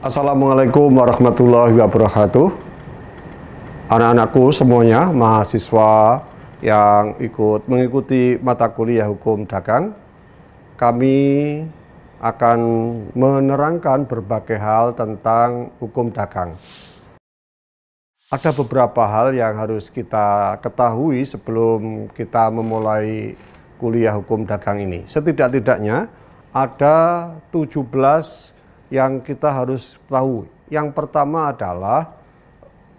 Assalamualaikum warahmatullahi wabarakatuh. Anak-anakku semuanya, mahasiswa yang mengikuti mata kuliah hukum dagang, kami akan menerangkan berbagai hal tentang hukum dagang. Ada beberapa hal yang harus kita ketahui sebelum kita memulai kuliah hukum dagang ini. Setidak-tidaknya ada 17 yang kita harus tahu. Yang pertama adalah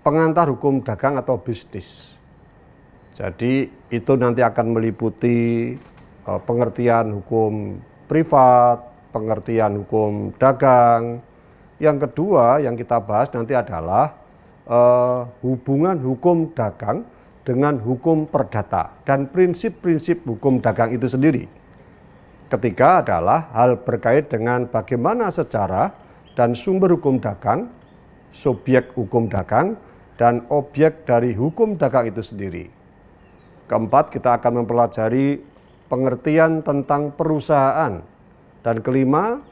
pengantar hukum dagang atau bisnis. Jadi itu nanti akan meliputi pengertian hukum privat, pengertian hukum dagang. Yang kedua yang kita bahas nanti adalah hubungan hukum dagang dengan hukum perdata dan prinsip-prinsip hukum dagang itu sendiri. Ketiga adalah hal berkait dengan bagaimana sejarah dan sumber hukum dagang, subjek hukum dagang, dan objek dari hukum dagang itu sendiri. Keempat, kita akan mempelajari pengertian tentang perusahaan. Dan kelima,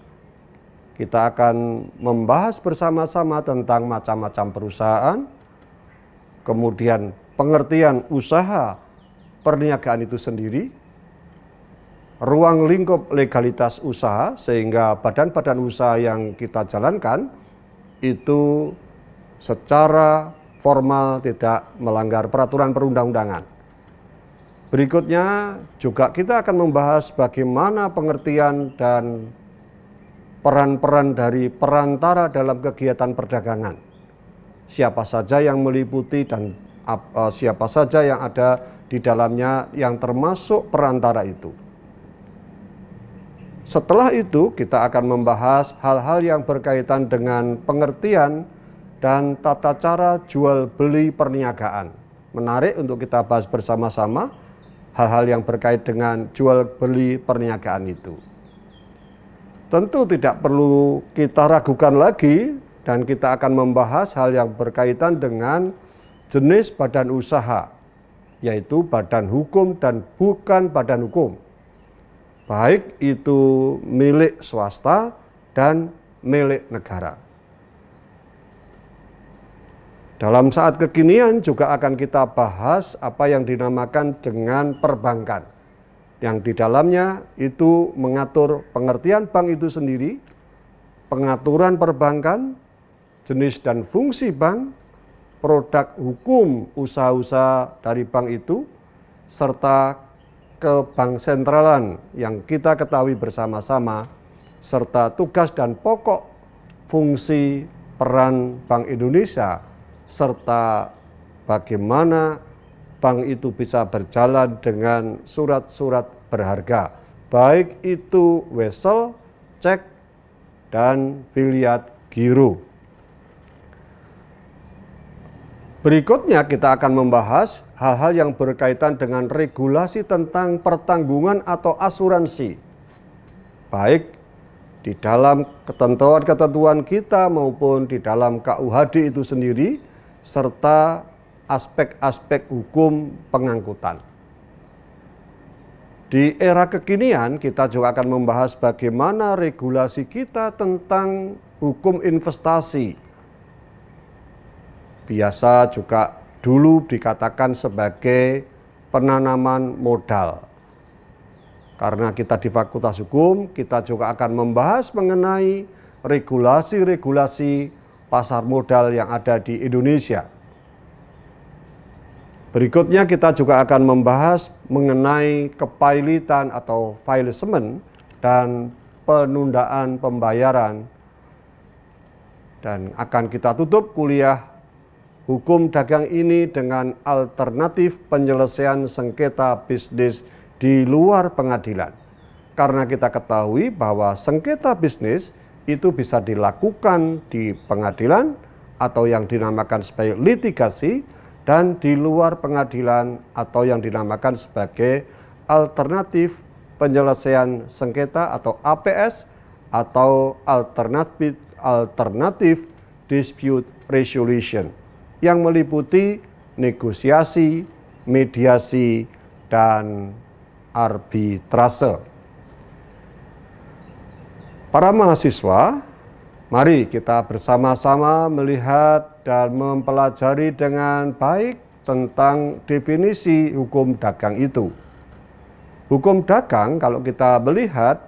kita akan membahas bersama-sama tentang macam-macam perusahaan, kemudian pengertian usaha perniagaan itu sendiri, ruang lingkup legalitas usaha sehingga badan-badan usaha yang kita jalankan itu secara formal tidak melanggar peraturan perundang-undangan. Berikutnya juga kita akan membahas bagaimana pengertian dan peran-peran dari perantara dalam kegiatan perdagangan. Siapa saja yang meliputi dan siapa saja yang ada di dalamnya yang termasuk perantara itu. Setelah itu kita akan membahas hal-hal yang berkaitan dengan pengertian dan tata cara jual beli perniagaan. Menarik untuk kita bahas bersama-sama hal-hal yang berkait dengan jual beli perniagaan itu. Tentu tidak perlu kita ragukan lagi dan kita akan membahas hal yang berkaitan dengan jenis badan usaha, yaitu badan hukum dan bukan badan hukum. Baik itu milik swasta dan milik negara. Dalam saat kekinian juga akan kita bahas apa yang dinamakan dengan perbankan. Yang di dalamnya itu mengatur pengertian bank itu sendiri, pengaturan perbankan, jenis dan fungsi bank, produk hukum usaha-usaha dari bank itu, serta kebank sentralan yang kita ketahui bersama-sama, serta tugas dan pokok fungsi peran Bank Indonesia, serta bagaimana bank itu bisa berjalan dengan surat-surat berharga, baik itu wesel, cek, dan biliat giro. Berikutnya kita akan membahas hal-hal yang berkaitan dengan regulasi tentang pertanggungan atau asuransi. Baik di dalam ketentuan-ketentuan kita maupun di dalam KUHD itu sendiri, serta aspek-aspek hukum pengangkutan. Di era kekinian kita juga akan membahas bagaimana regulasi kita tentang hukum investasi. Biasa juga dulu dikatakan sebagai penanaman modal. Karena kita di Fakultas Hukum, kita juga akan membahas mengenai regulasi-regulasi pasar modal yang ada di Indonesia. Berikutnya kita juga akan membahas mengenai kepailitan atau filesment dan penundaan pembayaran. Dan akan kita tutup kuliah hukum dagang ini dengan alternatif penyelesaian sengketa bisnis di luar pengadilan. Karena kita ketahui bahwa sengketa bisnis itu bisa dilakukan di pengadilan atau yang dinamakan sebagai litigasi, dan di luar pengadilan atau yang dinamakan sebagai alternatif penyelesaian sengketa atau APS atau alternatif dispute resolution, yang meliputi negosiasi, mediasi, dan arbitrase. Para mahasiswa, Mari kita bersama-sama melihat dan mempelajari dengan baik tentang definisi hukum dagang itu. Hukum dagang kalau kita melihat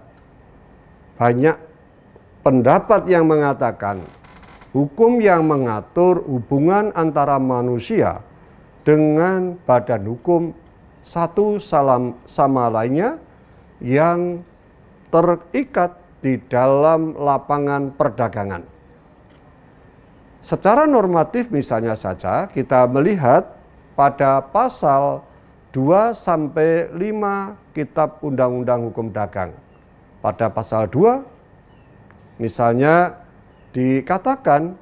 banyak pendapat yang mengatakan hukum yang mengatur hubungan antara manusia dengan badan hukum satu sama lainnya yang terikat di dalam lapangan perdagangan. Secara normatif misalnya saja kita melihat pada pasal 2-5 Kitab Undang-Undang Hukum Dagang. Pada pasal 2 misalnya dikatakan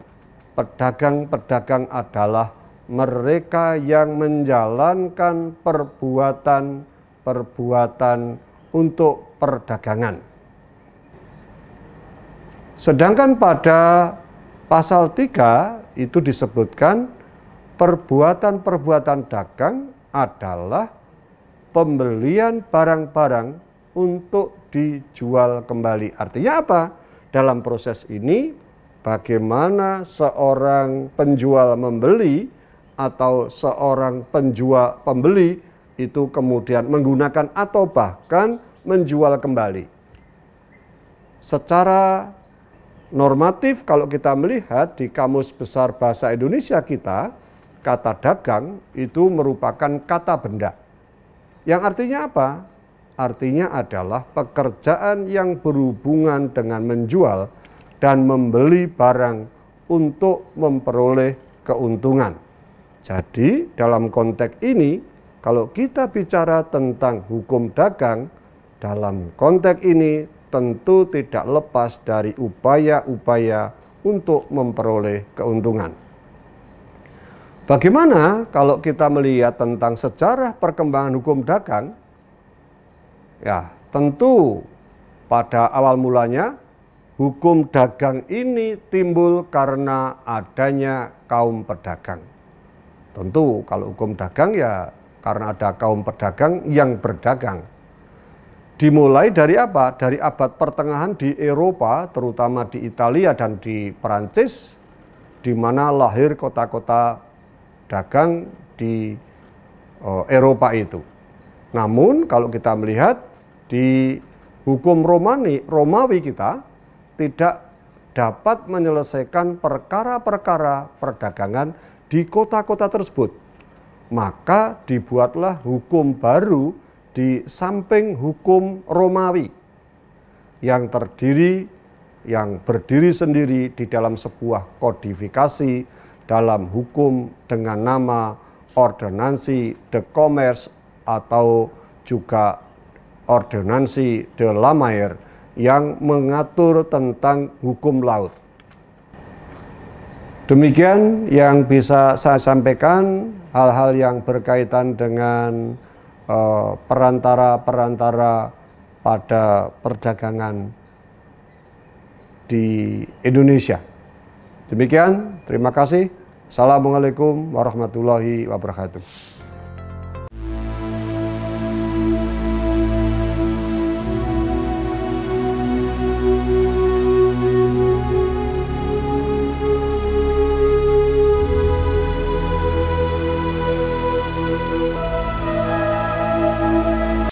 pedagang-pedagang adalah mereka yang menjalankan perbuatan untuk perdagangan. Sedangkan pada pasal 3 itu disebutkan perbuatan-perbuatan dagang adalah pembelian barang-barang untuk dijual kembali. Artinya apa? Dalam proses ini bagaimana seorang penjual membeli atau seorang penjual pembeli itu kemudian menggunakan atau bahkan menjual kembali. Secara normatif kalau kita melihat di Kamus Besar Bahasa Indonesia kita, kata dagang itu merupakan kata benda. Yang artinya apa? Artinya adalah pekerjaan yang berhubungan dengan menjual dan membeli barang untuk memperoleh keuntungan. Jadi dalam konteks ini, kalau kita bicara tentang hukum dagang, dalam konteks ini tentu tidak lepas dari upaya-upaya untuk memperoleh keuntungan. Bagaimana kalau kita melihat tentang sejarah perkembangan hukum dagang? Ya, tentu pada awal mulanya hukum dagang ini timbul karena adanya kaum pedagang. Tentu kalau hukum dagang ya karena ada kaum pedagang yang berdagang. Dimulai dari apa? Dari abad pertengahan di Eropa, terutama di Italia dan di Perancis, di mana lahir kota-kota dagang di Eropa itu. Namun kalau kita melihat di hukum Romawi kita tidak dapat menyelesaikan perkara-perkara perdagangan di kota-kota tersebut. Maka dibuatlah hukum baru di samping hukum Romawi yang berdiri sendiri di dalam sebuah kodifikasi dalam hukum dengan nama Ordonnansi de Commerce atau juga Ordonnansi de la Mer yang mengatur tentang hukum laut. Demikian yang bisa saya sampaikan, hal-hal yang berkaitan dengan perantara-perantara pada perdagangan di Indonesia. Demikian, terima kasih. Assalamualaikum warahmatullahi wabarakatuh.